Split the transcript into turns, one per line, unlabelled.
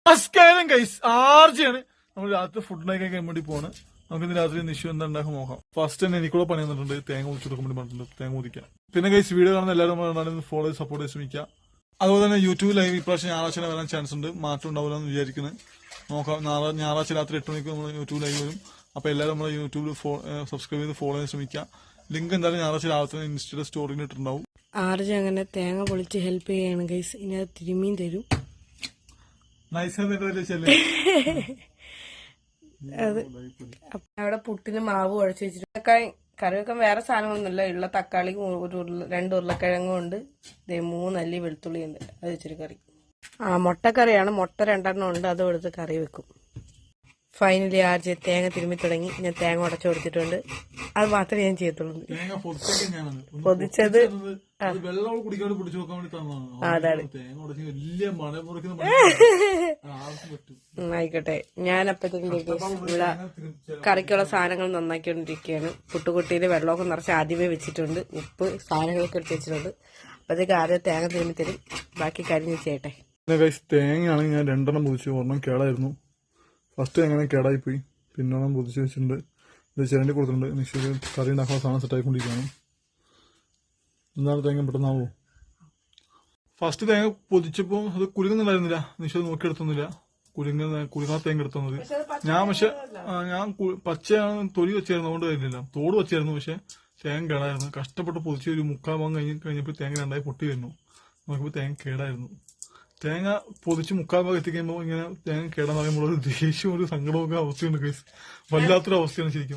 നമസ്കാരം ഗൈസ്, ആർജിയാണ്. നമ്മൾ രാത്രി ഫുഡ് ഉണ്ടാക്കാൻ വേണ്ടി പോവാണ്. നമുക്ക് ഇന്ന് രാത്രി നിശു എന്താ ഉണ്ടാക്കാൻ നോക്കാം. ഫസ്റ്റ് തന്നെ എനിക്കൂടെ പണി വന്നിട്ടുണ്ട്, തേങ്ങ മുറിച്ചു കൊടുക്കാൻ വേണ്ടി പറഞ്ഞിട്ടുണ്ട്, തേങ്ങ മുറിക്കാം. പിന്നെ ഗൈസ് വീഡിയോ കാണുന്ന എല്ലാവരും ഫോളോ ചെയ്ത് സപ്പോർട്ട് ചെയ്ത് ശ്രമിക്കുക. അതുപോലെ തന്നെ യൂട്യൂബ് ലൈവ് ഇപ്രാവശ്യം ഞായറാഴ്ച വരാൻ ചാൻസ് ഉണ്ട്, മാറ്റം ഉണ്ടാവില്ല എന്ന് വിചാരിക്കുന്നത്. നോക്കാം, ഞായറാഴ്ച രാത്രി 8 മണിക്ക് നമ്മൾ യൂട്യൂബ് ലൈവ് വരും. അപ്പൊ എല്ലാവരും നമ്മുടെ യൂട്യൂബിൽ സബ്സ്ക്രൈബ് ചെയ്ത് ഫോളോ ചെയ്ത് ശ്രമിക്കുക. ലിങ്ക് എന്തായാലും ഞായറാഴ്ച രാത്രി ഇൻസ്റ്റയുടെ സ്റ്റോറിയിൽ ഇട്ടിട്ടുണ്ടാവും.
ആർജി അങ്ങനെ തേങ്ങ പൊളിച്ച് ഹെൽപ്പ് ചെയ്യാണ് ഗൈസ്. ഇനി അത് തിരുമ്മിയും തരും. അത് അവിടെ പുട്ടിന് മാവ് കുഴച്ച് വെച്ചിട്ട് കറി വെക്കാൻ വേറെ സാധനങ്ങളൊന്നുമില്ല. ഉള്ള തക്കാളി 2 ഉരുളക്കിഴങ്ങും ഉണ്ട്, 3 അല്ലി വെളുത്തുള്ളി ഉണ്ട്, അത് വെച്ചൊരു കറി. മുട്ടക്കറിയാണ്. മുട്ട 2 ഉണ്ട്, അതും എടുത്ത് കറി വെക്കും. ഫൈനലി ആർജി തേങ്ങ തിരുമ്മി തുടങ്ങി. ഞാൻ തേങ്ങ ഉടച്ചു കൊടുത്തിട്ടുണ്ട്. അത് മാത്രമേ ഞാൻ ചെയ്യത്തുള്ളൂ. പൊതിച്ചത് അതാണ്. ആയിക്കോട്ടെ, ഞാൻ അപ്പത്തേക്ക് ഇവിടെ കറിക്കുള്ള സാധനങ്ങൾ നന്നാക്കിക്കൊണ്ടിരിക്കുകയാണ്. പുട്ടുകുട്ടിയിൽ വെള്ളമൊക്കെ നിറച്ച് ആദ്യമേ വെച്ചിട്ടുണ്ട്, ഉപ്പ് സാധനങ്ങളൊക്കെ എടുത്ത് വെച്ചിട്ടുണ്ട്. അപ്പത്തേക്ക് ആദ്യം തേങ്ങ തിരുമ്മി തരും, ബാക്കി കരിഞ്ഞ് ചെയ്യട്ടെ.
തേങ്ങയാണെങ്കിൽ ഞാൻ 2 പൊതിച്ചു, ഒരെണ്ണം കേടായിരുന്നു. ഫസ്റ്റ് എങ്ങനെ കേടായിപ്പോയി, പിന്നെ പൊതിച്ച് വെച്ചിട്ടുണ്ട്. ഇത് ചിരണ്ടി കൊടുത്തിട്ടുണ്ട്. നിശ്ചയ കറി ഉണ്ടാക്കുന്ന സാധനം സെറ്റായിക്കൊണ്ടിരിക്കുകയാണ്. എന്താണ് തേങ്ങ പെട്ടെന്നാവോ? ഫസ്റ്റ് തേങ്ങ പൊതിച്ചപ്പോൾ അത് കുലുങ്ങുന്നുണ്ടായിരുന്നില്ല. നിശ്ചയം നോക്കിയെടുത്തൊന്നുമില്ല, കുലുങ്ങാത്ത തേങ്ങ എടുത്തുന്നത്. ഞാൻ പച്ചയാണ് തൊലി വെച്ചായിരുന്നു, അതുകൊണ്ട് കാര്യമില്ല. തോട് വെച്ചായിരുന്നു, പക്ഷെ തേങ്ങ കേടായിരുന്നു. കഷ്ടപ്പെട്ട് പൊതിച്ച് ഒരു 3/4 ഭാഗം കഴിഞ്ഞപ്പോൾ തേങ്ങ 2ആയി പൊട്ടി വരുന്നു. നോക്കിയപ്പോൾ തേങ്ങ കേടായിരുന്നു. തേങ്ങ പൊതിച്ച് 3/4 ഭാഗം എത്തിക്കുമ്പോൾ ഇങ്ങനെ തേങ്ങ കേടാന്ന് പറയുമ്പോൾ ഒരു ദേഷ്യവും ഒരു സങ്കടമൊക്കെ അവസ്ഥയുണ്ട് ഗൈസ്. വല്ലാത്തൊരു അവസ്ഥയാണ് ശരിക്കും.